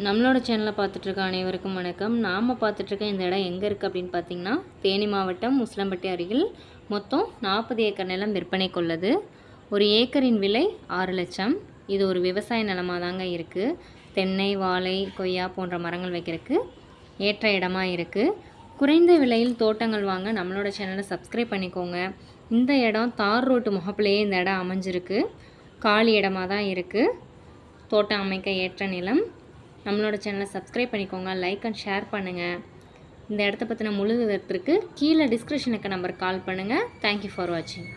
நம்மளோட சேனலை பார்த்துட்ருக்க அனைவருக்கும் வணக்கம். நாம் பார்த்துட்ருக்க இந்த இடம் எங்கே இருக்குது அப்படின்னு பார்த்தீங்கன்னா, தேனி மாவட்டம் முஸ்லம்பட்டி அருகில் மொத்தம் 40 ஏக்கர் நிலம் விற்பனைக்கு உள்ளது. ஒரு ஏக்கரின் விலை 6 லட்சம். இது ஒரு விவசாய நிலமாக தாங்க இருக்குது. தென்னை, வாழை, கொய்யா போன்ற மரங்கள் வைக்கிறதுக்கு ஏற்ற இடமா இருக்குது. குறைந்த விலையில் தோட்டங்கள் வாங்க நம்மளோட சேனலை சப்ஸ்கிரைப் பண்ணிக்கோங்க. இந்த இடம் தார் ரோட்டு முகப்பிலேயே இந்த இடம் அமைஞ்சிருக்கு. காலி இடமாக தான் இருக்குது. தோட்டம் அமைக்க ஏற்ற நிலம். நம்மளோட சேனலை சப்ஸ்கிரைப் பண்ணிக்கோங்க, லைக் அண்ட் ஷேர் பண்ணுங்கள். இந்த இடத்த பற்றின முழு விவரத்திற்கு கீழே டிஸ்கிரிப்ஷனுக்கு நம்பர் கால் பண்ணுங்கள். தேங்க்யூ ஃபார் வாட்சிங்.